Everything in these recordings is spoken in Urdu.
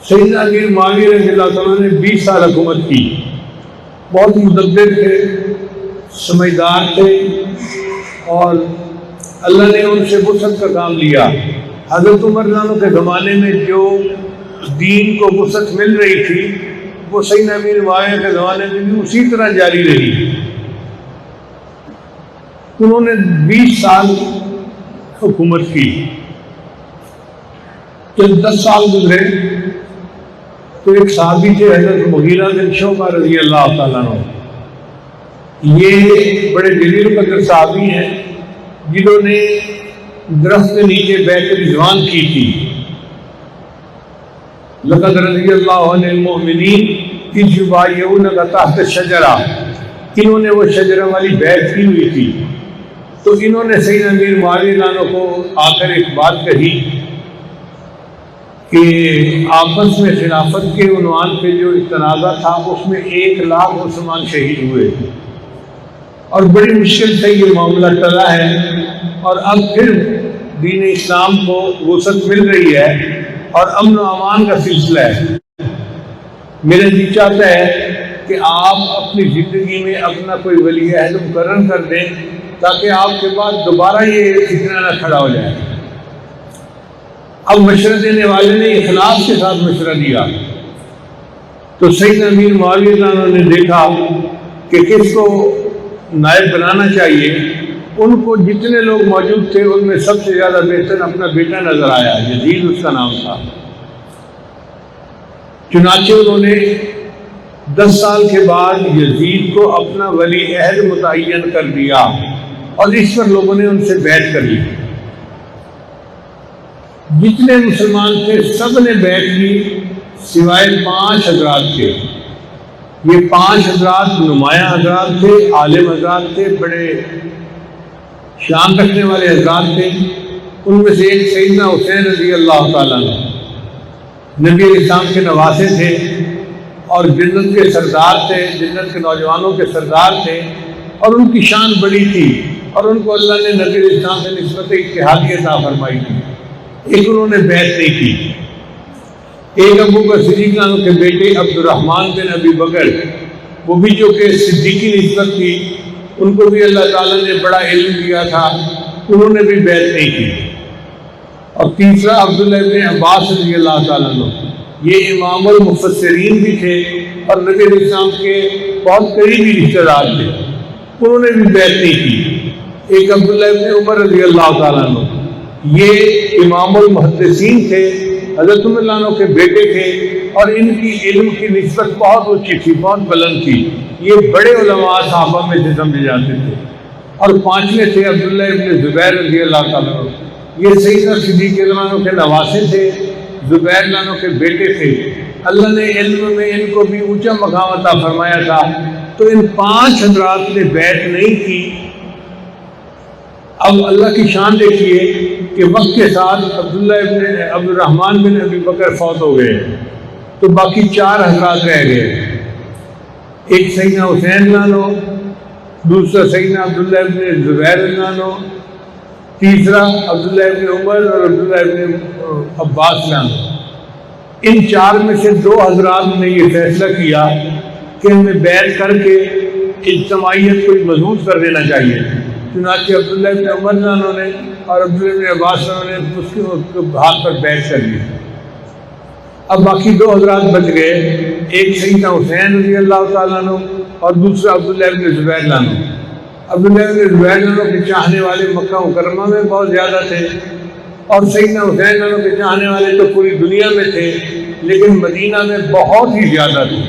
سیدنا امیر معاویہ رضی اللہ تعالیٰ نے 20 سال حکومت کی، بہت مدبر تھے، سمجھدار تھے، اور اللہ نے ان سے وسعت کا کام لیا۔ حضرت عمر رضی اللہ عنہ کے زمانے میں جو دین کو وسعت مل رہی تھی وہ سیدنا امیر معاویہ کے زمانے میں بھی اسی طرح جاری رہی۔ انہوں نے 20 سال حکومت کی۔ جب 10 سال گزرے تو ایک صحابی تھے حضرت مغیرہ بن شعبہ رضی اللہ تعالیٰ عنہ، یہ بڑے جلیل قدر صحابی ہیں جنہوں نے درخت کے نیچے بیعت رضوان کی تھی۔ لقد رضی اللہ عن المؤمنین اذ یبایعونک تحت الشجرہ، انہوں نے وہ شجرہ والی بیعت کی ہوئی تھی۔ تو انہوں نے سیدنا امیر معاویہ عنہ کو آ کر ایک بات کہی کہ آپس میں خلافت کے عنوان پہ جو تنازع تھا اس میں 1 لاکھ مسلمان شہید ہوئے، اور بڑی مشکل سے یہ معاملہ ٹلا ہے، اور اب پھر دین اسلام کو وسعت مل رہی ہے اور امن و امان کا سلسلہ ہے۔ میرا جی چاہتا ہے کہ آپ اپنی زندگی میں اپنا کوئی ولی عہد مقرر کر دیں تاکہ آپ کے بعد دوبارہ یہ فتنہ نہ کھڑا ہو جائے۔ اب مشورہ دینے والے نے اخلاص کے ساتھ مشورہ دیا تو سیدنا امیر معاویہ عنہ نے دیکھا کہ کس کو نائب بنانا چاہیے۔ ان کو جتنے لوگ موجود تھے ان میں سب سے زیادہ بہتر اپنا بیٹا نظر آیا، یزید اس کا نام تھا۔ چنانچہ انہوں نے 10 سال کے بعد یزید کو اپنا ولی عہد متعین کر دیا، اور اس پر لوگوں نے ان سے بیعت کر لی۔ جتنے مسلمان تھے سب نے بیعت کی سوائے 5 حضرات کے۔ یہ 5 حضرات نمایاں حضرات تھے، عالم حضرات تھے، بڑے شان رکھنے والے حضرات تھے۔ ان میں سے ایک سیدنا حسین رضی اللہ تعالیٰ عنہ، نبی علیہ السلام کے نواسے تھے اور جنت کے سردار تھے، جنت کے نوجوانوں کے سردار تھے، اور ان کی شان بڑی تھی، اور ان کو اللہ نے نبی علیہ السلام سے نسبت اتحادی عطا فرمائی تھی۔ ایک انہوں نے بیعت نہیں کی۔ ایک ابو بکر صدیق عنہ کے بیٹے عبد الرحمن بن ابی بکر، وہ بھی جو کہ صدیقی نسبت تھی، ان کو بھی اللہ تعالیٰ نے بڑا علم دیا تھا، انہوں نے بھی بیعت نہیں کی۔ اور تیسرا عبداللہ ابن عباس رضی اللہ تعالیٰ عنہ، یہ امام المفسرین بھی تھے اور نبی علیہ السلام کے بہت قریبی رشتہ دار تھے، انہوں نے بھی بیعت نہیں کی۔ ایک عبداللہ ابن عمر رضی اللہ تعالیٰ عنہ، یہ امام المحدثین تھے، حضرت عمر عنہ کے بیٹے تھے، اور ان کی علم کی نسبت بہت اونچی تھی، بہت بلند تھی، یہ بڑے علماء صحابہ میں سے سمجھے جاتے تھے۔ اور 5ویں تھے عبداللہ ابن زبیر رضی اللہ تعالیٰ عنہ، یہ سیدنا صدیق عنہ کے نواسے تھے، زبیر عنہ کے بیٹے تھے۔ اللہ نے علم میں ان کو بھی اونچا مقام عطا فرمایا تھا، تو ان 5 حضرات نے بیعت نہیں کی۔ اب اللہ کی شان دیکھیے کہ وقت کے ساتھ عبد الرحمن بن ابی بکر فوت ہو گئے، تو باقی 4 حضرات رہ گئے۔ ایک سیدنا حسین عنہ، دوسرا سیدنا عبداللہ ابن زبیر عنہ، تیسرا عبداللہ ابن عمر اور عبداللہ ابن عباس عنہ۔ ان 4 میں سے 2 حضرات نے یہ فیصلہ کیا کہ ہمیں بیعت کر کے اجتماعیت کو مضبوط کر دینا چاہیے۔ چنانچہ عبداللہ ابن عمر عنہ نے اور عبداللہ ابن عباس عنہ نے اس کے ہاتھ پر بیعت کر لی۔ اب باقی 2 حضرات بچ گئے، ایک سیدنا حسین رضی اللہ تعالیٰ عنہ اور دوسرا عبداللہ ابن زبیر عنہ۔ عبداللہ ابن زبیر عنہ کے چاہنے والے مکہ مکرمہ میں بہت زیادہ تھے، اور سیدنا حسین عنہ کے چاہنے والے تو پوری دنیا میں تھے، لیکن مدینہ میں بہت ہی زیادہ تھے۔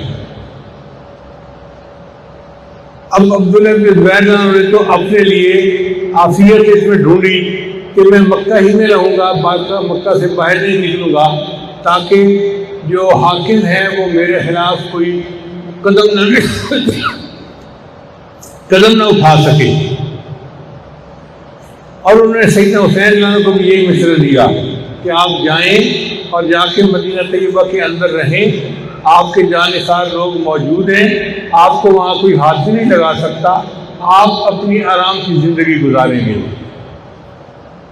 اب عبداللہ ابن زبیر عنہ نے تو اپنے لیے عافیت اس میں ڈھونڈی کہ میں مکہ ہی میں رہوں گا، مکہ سے باہر نہیں نکلوں گا، تاکہ جو حاکم ہے وہ میرے خلاف کوئی قدم نہ اٹھا سکے۔ اور انہوں نے سیدنا حسین عنہ کو بھی یہی مشورہ دیا کہ آپ جائیں اور جا کے مدینہ طیبہ کے اندر رہیں، آپ کے جانثار لوگ موجود ہیں، آپ کو وہاں کوئی ہاتھ نہیں لگا سکتا، آپ اپنی آرام کی زندگی گزاریں گے۔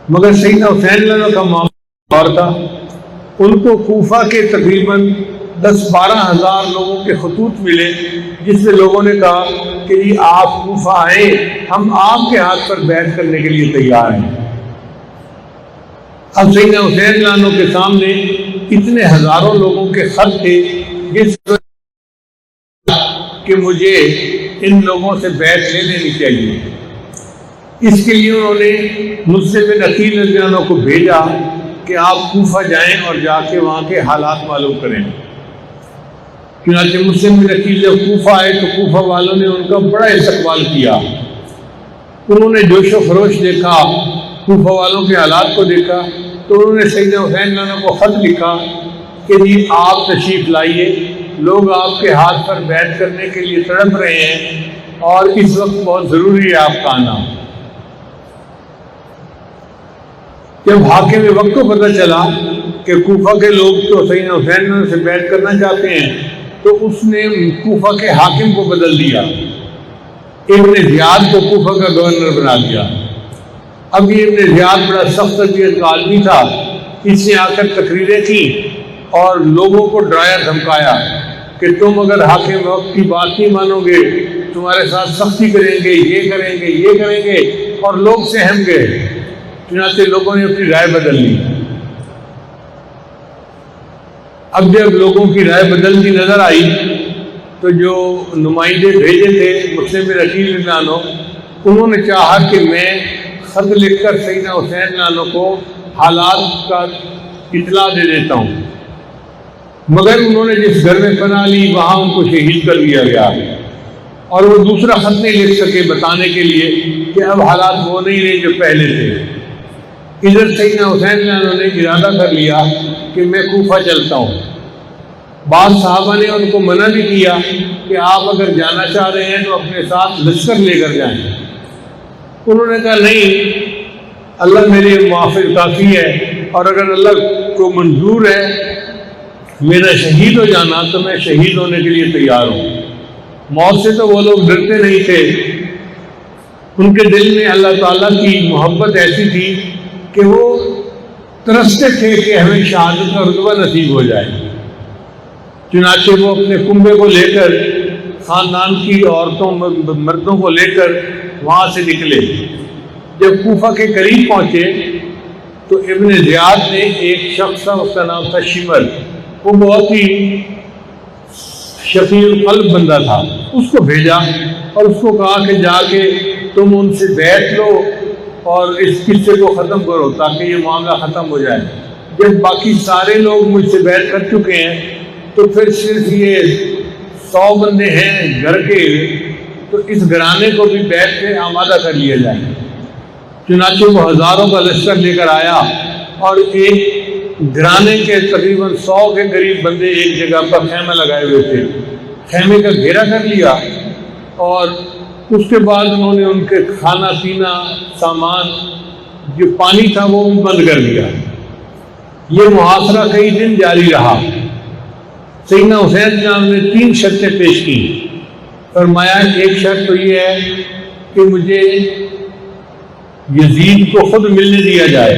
مگر سیدنا حسین علیہ السلام کا معاملہ اور تھا، ان کو کوفہ کے تقریباً 10-12 ہزار لوگوں کے خطوط ملے جس میں لوگوں نے کہا کہ جی آپ کوفہ آئیں، ہم آپ کے ہاتھ پر بیعت کرنے کے لیے تیار ہیں۔ اب سیدنا حسین علیہ السلام کے سامنے اتنے ہزاروں لوگوں کے خط تھے جس کہ مجھے ان لوگوں سے بیعت لے لینی چاہیے۔ اس کے لیے انہوں نے مسلم بن عقیل رضی اللہ عنہ کو بھیجا کہ آپ کوفہ جائیں اور جا کے وہاں کے حالات معلوم کریں۔ چنانچہ مسلم بن عقیل جب کوفہ آئے تو کوفہ والوں نے ان کا بڑا استقبال کیا۔ انہوں نے جوش و خروش دیکھا، کوفہ والوں کے حالات کو دیکھا، تو انہوں نے سیدنا حسین علیہ السلام کو خط لکھا کہ جی آپ تشریف لائیے، لوگ آپ کے ہاتھ پر بیعت کرنے کے لیے تڑپ رہے ہیں اور اس وقت بہت ضروری ہے آپ کا آنا۔ جب حاکم وقت کو پتہ چلا کہ کوفہ کے لوگ تو سیدنا حسین سے بیعت کرنا چاہتے ہیں تو اس نے کوفہ کے حاکم کو بدل دیا، ابن زیاد کو کوفہ کا گورنر بنا دیا۔ اب یہ ابن زیاد بڑا سخت طبیعت کا آدمی تھا، اس نے آ کر تقریریں کی اور لوگوں کو ڈرایا دھمکایا کہ تم اگر حاکم وقت کی بات نہیں مانو گے تمہارے ساتھ سختی کریں گے، یہ کریں گے، یہ کریں گے، اور لوگ سہم گئے۔ چنانچہ لوگوں نے اپنی رائے بدل لی۔ اب جب لوگوں کی رائے بدلتی نظر آئی تو جو نمائندے بھیجے تھے مسلم بن عقیل رضی اللہ عنہ، انہوں نے چاہا کہ میں خط لکھ کر سیدنا حسین رضی اللہ عنہ کو حالات کا اطلاع دے دیتا ہوں، مگر انہوں نے جس گھر میں پناہ لی وہاں ان کو شہید کر دیا گیا اور وہ دوسرا خط نہیں لکھ سکے بتانے کے لیے کہ اب حالات وہ نہیں رہے جو پہلے تھے۔ ادھر سیدنا حسین رضی اللہ عنہ نے ارادہ کر لیا کہ میں کوفہ چلتا ہوں۔ بعض صحابہ نے ان کو منع بھی کیا کہ آپ اگر جانا چاہ رہے ہیں تو اپنے ساتھ لشکر لے کر جائیں۔ انہوں نے کہا نہیں، اللہ میرے معافی کافی ہے، اور اگر اللہ کو منظور ہے میرا شہید ہو جانا تو میں شہید ہونے کے لیے تیار ہوں۔ موت سے تو وہ لوگ ڈرتے نہیں تھے، ان کے دل میں اللہ تعالیٰ کی محبت ایسی تھی کہ وہ ترستے تھے کہ ہمیں شہادت کا رتبہ نصیب ہو جائے۔ چنانچہ وہ اپنے کنبے کو لے کر، خاندان کی عورتوں مردوں کو لے کر وہاں سے نکلے۔ جب کوفہ کے قریب پہنچے تو ابن زیاد نے ایک شخص تھا، اس کا نام تھا شمر، وہ بہت ہی شفیع القلب بندہ تھا، اس کو بھیجا اور اس کو کہا کہ جا کے تم ان سے بیعت لو اور اس قصے کو ختم کرو تاکہ یہ معاملہ ختم ہو جائے۔ جب باقی سارے لوگ مجھ سے بیعت کر چکے ہیں تو پھر صرف یہ 100 بندے ہیں گھر کے، تو اس گھرانے کو بھی بیعت سے آمادہ کر لیا جائے۔ چنانچہ وہ ہزاروں کا لشکر لے کر آیا اور ایک گھرانے کے تقریباً 100 کے قریب بندے ایک جگہ پر خیمہ لگائے ہوئے تھے، خیمے کا گھیرا کر لیا اور اس کے بعد انہوں نے ان کے کھانا پینا سامان جو پانی تھا وہ بند کر دیا۔ یہ محاصرہ کئی دن جاری رہا۔ سیدنا حسین جان نے 3 شرطیں پیش کی۔ فرمایا ایک شرط تو یہ ہے کہ مجھے یزید کو خود ملنے دیا جائے۔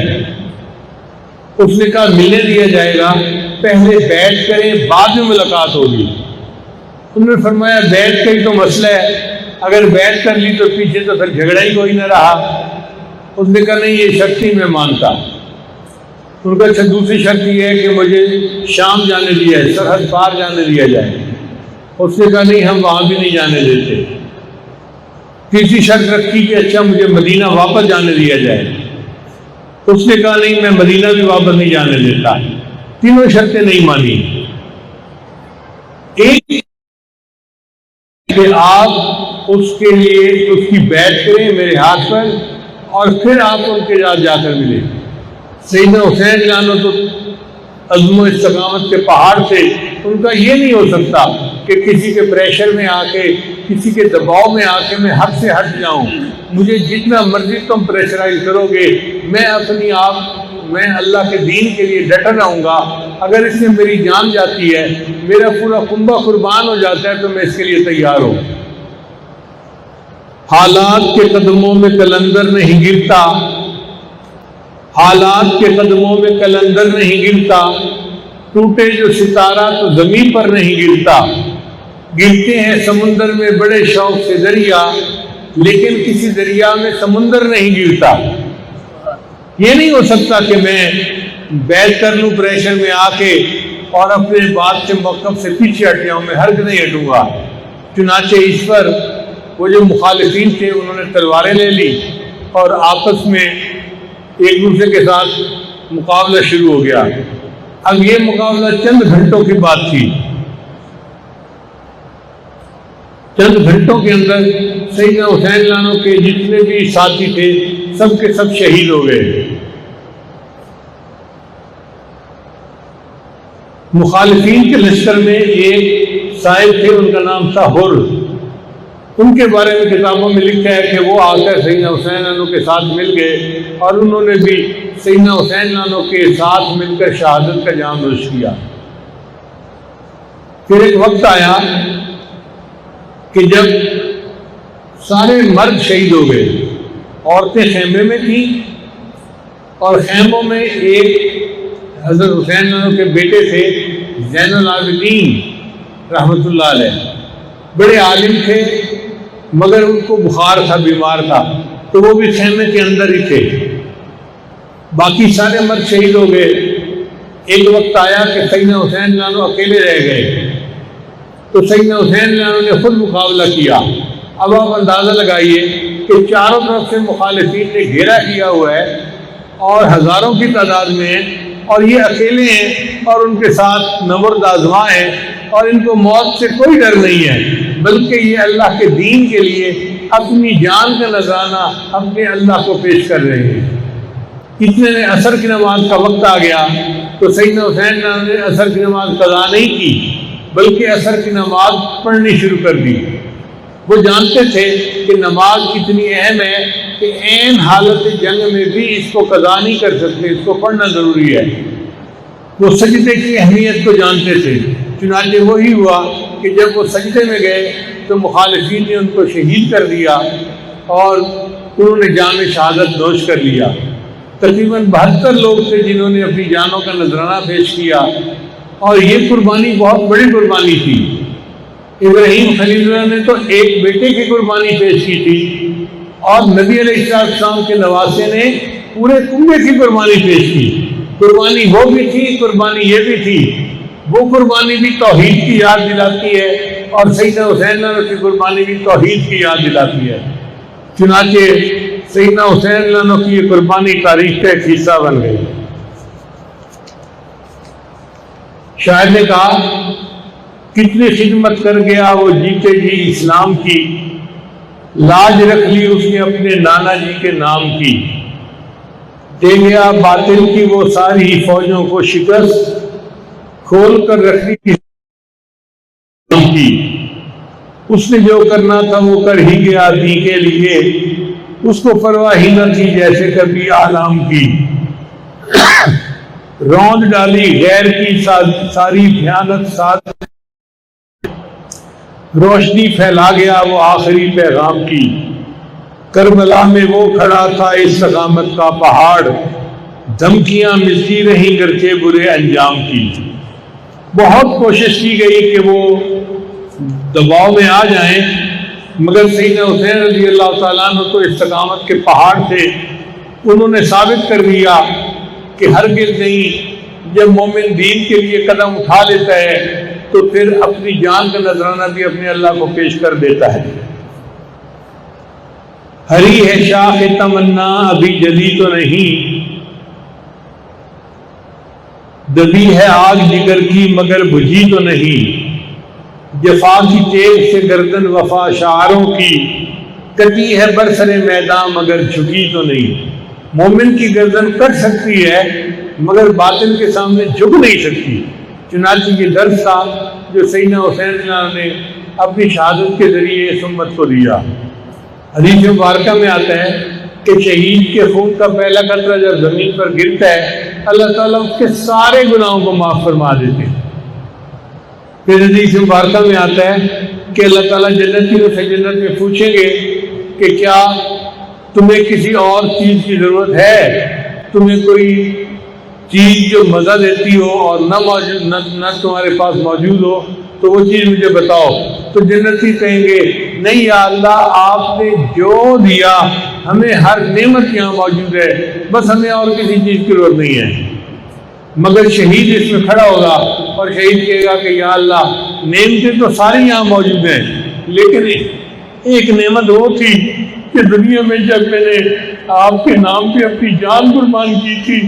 اس نے کہا ملنے دیا جائے گا، پہلے بیعت کریں بعد میں ملاقات ہوگی۔ انہوں نے فرمایا بیعت کا ہی تو مسئلہ ہے، اگر بیعت کر لی تو پیچھے تو پھر جھگڑا ہی کوئی نہ رہا۔ اس نے کہا نہیں یہ شرط ہی میں مانتا۔ ان کا اچھا دوسری شرط یہ ہے کہ مجھے شام جانے دیا ہے، سرحد پار جانے دیا جائے۔ اس نے کہا نہیں ہم وہاں بھی نہیں جانے دیتے۔ تیسری شرط رکھی کہ اچھا مجھے مدینہ واپس جانے دیا جائے۔ اس نے کہا نہیں میں مدینہ بھی واپس نہیں جانے دیتا۔ تینوں شرطیں نہیں مانی۔ ایک کہ آپ اس کے لیے اس کی بیعت کریں میرے ہاتھ پر اور پھر آپ ان کے ساتھ جا کر ملیں۔ سیدنا حسین جانو تو عزم و استقامت کے پہاڑ تھے، ان کا یہ نہیں ہو سکتا کہ کسی کے پریشر میں آ کے، کسی کے دباؤ میں آ کے میں حد سے ہٹ جاؤں۔ مجھے جتنا مرضی تم پریشرائز کرو گے میں اللہ کے دین کے لیے ڈٹا رہوں گا۔ اگر اس میں میری جان جاتی ہے، میرا پورا کنبہ قربان ہو جاتا ہے تو میں اس کے لیے تیار ہوں۔ حالات کے قدموں میں کلندر نہیں گرتا، حالات کے قدموں میں کلندر نہیں گرتا، ٹوٹے جو ستارہ تو زمین پر نہیں گرتا، گرتے ہیں سمندر میں بڑے شوق سے دریا، لیکن کسی دریا میں سمندر نہیں گرتا۔ یہ نہیں ہو سکتا کہ میں بیٹھ کر لوں پریشر میں آ کے اور اپنے بات سے موقف سے پیچھے ہٹ جاؤں، میں ہرگز نہیں ہٹوں گا۔ چنانچہ اس پر وہ جو مخالفین تھے انہوں نے تلواریں لے لی اور آپس میں ایک دوسرے کے ساتھ مقابلہ شروع ہو گیا۔ اب یہ مقابلہ چند گھنٹوں کی بات تھی، چند گھنٹوں کے اندر سیدنا حسین لانو کے جتنے بھی ساتھی تھے سب کے سب شہید ہو گئے۔ مخالفین کے لشکر میں ایک صاحب تھے، ان کا نام تھا حر، ان کے بارے میں کتابوں میں لکھا ہے کہ وہ آ کر سیدنا حسین لانو کے ساتھ مل گئے اور انہوں نے بھی سیدنا حسین لانو کے ساتھ مل کر شہادت کا جام نوش کیا۔ پھر ایک وقت آیا کہ جب سارے مرد شہید ہو گئے، عورتیں خیمے میں تھیں اور خیموں میں ایک حضرت حسین لانو کے بیٹے تھے زین العابدین رحمۃ اللہ علیہ، بڑے عالم تھے مگر ان کو بخار تھا، بیمار تھا، تو وہ بھی خیمے کے اندر ہی تھے۔ باقی سارے مرد شہید ہو گئے۔ ایک وقت آیا کہ سیدنا حسین لانو اکیلے رہ گئے، تو سیدنا حسین لانو نے خود مقابلہ کیا۔ اب آپ اندازہ لگائیے کہ چاروں طرف سے مخالفین نے گھیرا کیا ہوا ہے اور ہزاروں کی تعداد میں ہیں، اور یہ اکیلے ہیں اور ان کے ساتھ نبرد آزما ہیں، اور ان کو موت سے کوئی ڈر نہیں ہے، بلکہ یہ اللہ کے دین کے لیے اپنی جان کا نذرانہ اپنے اللہ کو پیش کر رہے ہیں۔ اتنے میں عصر کی نماز کا وقت آ گیا تو سیدنا حسین نے عصر کی نماز قضا نہیں کی بلکہ عصر کی نماز پڑھنی شروع کر دی۔ وہ جانتے تھے کہ نماز اتنی اہم ہے کہ عین حالت جنگ میں بھی اس کو قضا نہیں کر سکتے، اس کو پڑھنا ضروری ہے۔ وہ سجدے کی اہمیت کو جانتے تھے، چنانچہ وہی ہوا کہ جب وہ سجدے میں گئے تو مخالفین نے ان کو شہید کر دیا اور انہوں نے جام شہادت نوش کر لیا۔ تقریباً 72 لوگ تھے جنہوں نے اپنی جانوں کا نذرانہ پیش کیا، اور یہ قربانی بہت بڑی قربانی تھی۔ ابراہیم خلیل اللہ نے تو ایک بیٹے کی قربانی پیش کی تھی، اور نبی علیہ السلام کے نواسے نے پورے کنبے کی قربانی پیش کی۔ قربانی وہ بھی تھی، قربانی یہ بھی تھی۔ وہ قربانی بھی توحید کی یاد دلاتی ہے اور سیدنا حسین لانو کی قربانی بھی توحید کی یاد دلاتی ہے۔ چنانچہ سیدنا حسین لانو کی یہ قربانی تاریخ کا ایک حصہ بن گئی۔ شاعر نے کہا کتنی خدمت کر گیا وہ جیتے جی اسلام کی، لاج رکھ لی اس نے اپنے نانا جی کے نام کی، دے گیا باطل کی وہ ساری فوجوں کو شکست، کھول کر رکھ لی کی، اس نے جو کرنا تھا وہ کر ہی گیا دین کے لیے، اس کو پرواہ ہی نہ تھی جیسے کبھی آلام کی، روند ڈالی غیر کی ساری بھیانت ساتھ، روشنی پھیلا گیا وہ آخری پیغام کی، کربلا میں وہ کھڑا تھا استقامت کا پہاڑ، دھمکیاں ملتی رہیں گرچہ برے انجام کی۔ بہت کوشش کی گئی کہ وہ دباؤ میں آ جائیں، مگر سیدنا حسین رضی اللہ تعالیٰ عنہ تو استقامت کے پہاڑ تھے۔ انہوں نے ثابت کر دیا کہ ہرگز نہیں، جب مومن دین کے لیے قدم اٹھا لیتا ہے تو پھر اپنی جان کا نذرانہ بھی اپنے اللہ کو پیش کر دیتا ہے۔ ہری ہے شاخ تمنا ابھی جلی تو نہیں، دبی ہے آگ جگر کی مگر بجھی تو نہیں، جفا کی تیغ سے گردن وفا شعاروں کی، کٹی ہے برسر میدان مگر جھکی تو نہیں۔ مومن کی گردن کٹ سکتی ہے مگر باطل کے سامنے جھک نہیں سکتی۔ چنانچہ یہ درس تھا جو سیدنا حسین نے اپنی شہادت کے ذریعے اس امت کو دیا۔ حدیث مبارکہ میں آتا ہے کہ شہید کے خون کا پہلا قطرہ جب زمین پر گرتا ہے اللہ تعالیٰ اس کے سارے گناہوں کو معاف فرما دیتے ہیں۔ پھر حدیث مبارکہ میں آتا ہے کہ اللہ تعالیٰ جنتیوں سے جنت میں پوچھیں گے کہ کیا تمہیں کسی اور چیز کی ضرورت ہے؟ تمہیں کوئی چیز جو مزہ دیتی ہو اور نہ تمہارے پاس موجود ہو تو وہ چیز مجھے بتاؤ۔ تو جنتی کہیں گے نہیں یا اللہ، آپ نے جو دیا ہمیں ہر نعمت یہاں موجود ہے، بس ہمیں اور کسی چیز کی ضرورت نہیں ہے۔ مگر شہید اس میں کھڑا ہوگا اور شہید کہے گا کہ یا اللہ، نعمتیں تو ساری یہاں موجود ہیں، لیکن ایک نعمت وہ تھی کہ دنیا میں جب میں نے آپ کے نام پہ اپنی جان قربان کی تھی،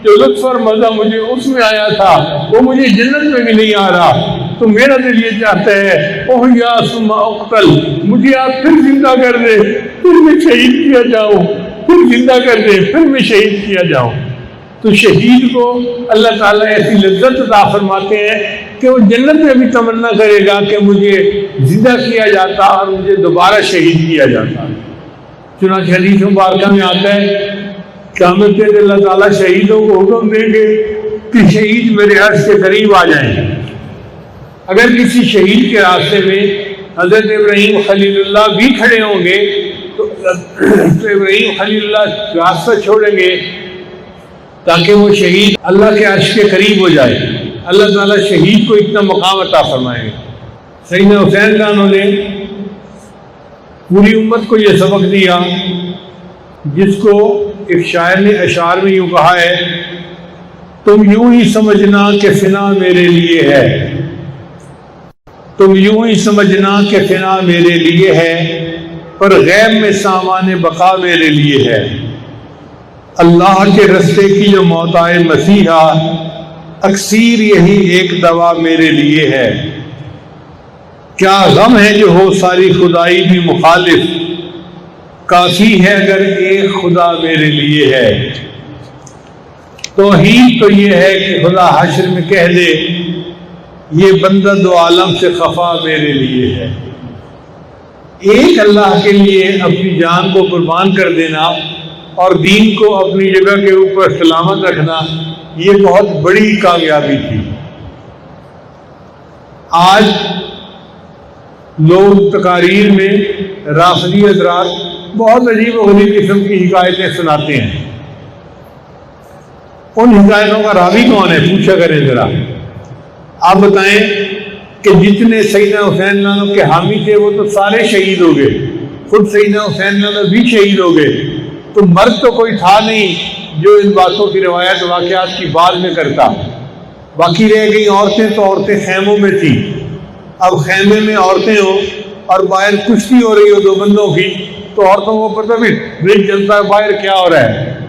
جو لطف اور مزہ مجھے اس میں آیا تھا وہ مجھے جنت میں بھی نہیں آ رہا۔ تو میرا دل یہ چاہتا ہے اوہ یا ثم اقتل، مجھے آپ پھر زندہ کر دے، پھر میں شہید کیا جاؤں، پھر زندہ کر دے، پھر میں شہید کیا جاؤں۔ تو شہید کو اللہ تعالیٰ ایسی لذت عطا فرماتے ہیں کہ وہ جنت میں بھی تمنا کرے گا کہ مجھے زندہ کیا جاتا اور مجھے دوبارہ شہید کیا جاتا۔ چنانچہ حدیث مبارکہ میں آتا ہے قیامت کے دن اللہ تعالیٰ شہیدوں کو حکم دیں گے کہ شہید میرے عرش کے قریب آ جائیں۔ اگر کسی شہید کے راستے میں حضرت ابراہیم خلیل اللہ بھی کھڑے ہوں گے تو ابراہیم خلیل اللہ راستہ چھوڑیں گے تاکہ وہ شہید اللہ کے عرش کے قریب ہو جائے۔ اللہ تعالیٰ شہید کو اتنا مقام عطا فرمائیں گے۔ سیدنا حسین عنہ نے پوری امت کو یہ سبق دیا جس کو ایک شاعر نے اشعار میں یوں کہا ہے، تم یوں ہی سمجھنا کہ فنا میرے لیے ہے، تم یوں ہی سمجھنا کہ فنا میرے لیے ہے، پر غیب میں سامان بقا میرے لیے ہے۔ اللہ کے رستے کی جو موت آئے مسیحا، اکثیر یہی ایک دوا میرے لیے ہے۔ کیا غم ہے جو ہو ساری خدائی بھی مخالف، کافی ہے اگر ایک خدا میرے لیے ہے۔ توحید تو یہ ہے کہ خدا حشر میں کہہ دے یہ بندہ دو عالم سے خفا میرے لیے ہے۔ ایک اللہ کے لیے اپنی جان کو قربان کر دینا اور دین کو اپنی جگہ کے اوپر سلامت رکھنا، یہ بہت بڑی کامیابی تھی۔ آج لوگ تقاریر میں رافضی حضرات بہت عجیب و غریب قسم کی حکایتیں سناتے ہیں۔ ان حکایتوں کا راوی کون ہے پوچھا کریں ذرا۔ آپ بتائیں کہ جتنے سیدنا حسین عنہ کے حامی تھے وہ تو سارے شہید ہو گئے، خود سیدنا حسین عنہ بھی شہید ہو گئے، تو مرد تو کوئی تھا نہیں جو ان باتوں کی روایت واقعات کی بعد میں کرتا۔ باقی رہ گئی عورتیں، تو عورتیں خیموں میں تھیں۔ اب خیمے میں عورتیں ہوں اور باہر کشتی ہو رہی ہو دو بندوں کی، تو عورتوں کو پتہ بھی برج جلتا ہے باہر کیا ہو رہا ہے۔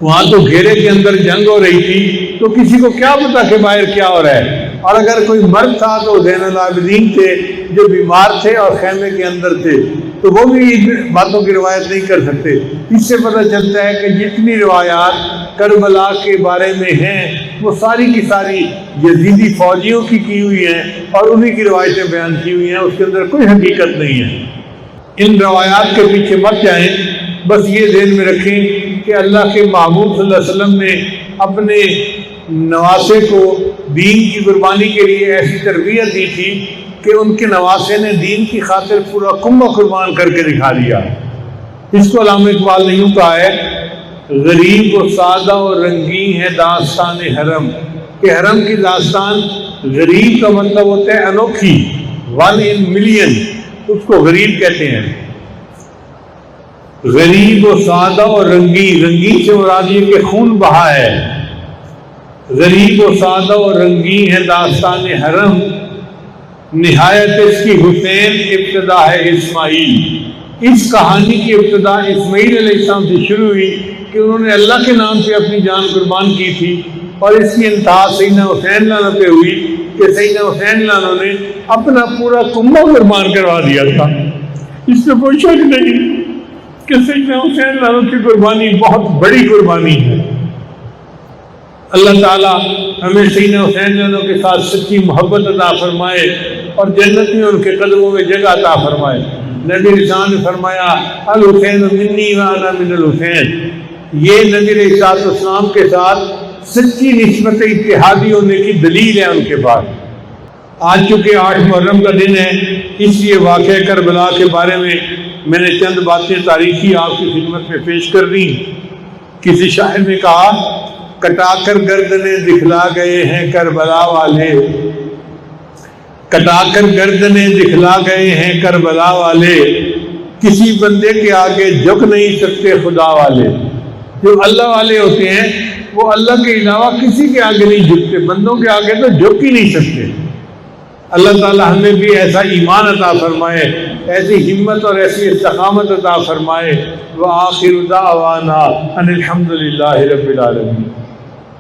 وہاں تو گھیرے کے اندر جنگ ہو رہی تھی، تو کسی کو کیا پتا کہ باہر کیا ہو رہا ہے۔ اور اگر کوئی مرد تھا تو زین العابدین تھے جو بیمار تھے اور خیمے کے اندر تھے، تو وہ بھی ان باتوں کی روایت نہیں کر سکتے۔ اس سے پتہ چلتا ہے کہ جتنی روایات کربلا کے بارے میں ہیں وہ ساری کی ساری یزیدی فوجیوں کی ہوئی ہیں اور انہی کی روایتیں بیان کی ہوئی ہیں، اس کے اندر کوئی حقیقت نہیں ہے۔ ان روایات کے پیچھے مت جائیں، بس یہ ذہن میں رکھیں کہ اللہ کے محبوب صلی اللہ علیہ وسلم نے اپنے نواسے کو دین کی قربانی کے لیے ایسی تربیت دی تھی کہ ان کے نواسے نے دین کی خاطر پورا کنبہ قربان کر کے دکھا دیا۔ اس کو علامہ اقبال نے یوں کہا ہے، غریب و سادہ و رنگین ہے داستان حرم، کہ حرم کی داستان غریب کا مطلب ہوتا ہے انوکھی، 1 in million، اس کو غریب کہتے ہیں۔ غریب و سادہ اور رنگین، رنگین سے مراد یہ کہ خون بہا ہے۔ غریب و سادہ اور رنگین ہے داستان حرم، نہایت اس کی حسین ابتدا ہے اسماعیل۔ اس کہانی کی ابتدا اسماعیل علیہ السلام سے شروع ہوئی کہ انہوں نے اللہ کے نام سے اپنی جان قربان کی تھی، اور اس کی انتہا سیدنا حسین عنہ پہ ہوئی کہ سیدنا حسین عنہ نے اپنا پورا کنبہ قربان کروا دیا تھا۔ اس میں کوئی شک نہیں کہ سیدنا حسین عنہ کی قربانی بہت بڑی قربانی ہے۔ اللہ تعالیٰ ہمیں سیدنا حسین عنہ کے ساتھ سچی محبت عطا فرمائے اور جنت میں ان کے قدموں میں جگہ عطا فرمائے۔ نبی رسول نے فرمایا الحسین منی وانا من الحسین، یہ نبی علیہ السلام کے ساتھ سچی نسبت اتحادی ہونے کی دلیل ہے ان کے پاس۔ آج چونکہ 8 محرم کا دن ہے، اس لیے واقعہ کربلا کے بارے میں میں نے چند باتیں تاریخی آپ کی خدمت میں پیش کر دی۔ کسی شاعر نے کہا کٹا کر گردنیں دکھلا گئے ہیں کربلا والے، کٹا کر گردنیں دکھلا گئے ہیں کربلا والے، کسی بندے کے آگے جھک نہیں سکتے خدا والے۔ جو اللہ والے ہوتے ہیں وہ اللہ کے علاوہ کسی کے آگے نہیں جھکتے، بندوں کے آگے تو جھک ہی نہیں سکتے۔ اللہ تعالیٰ ہمیں بھی ایسا ایمان عطا فرمائے، ایسی ہمت اور ایسی استقامت عطا فرمائے۔ وآخر دعوانا ان الحمد للہ رب العالمین۔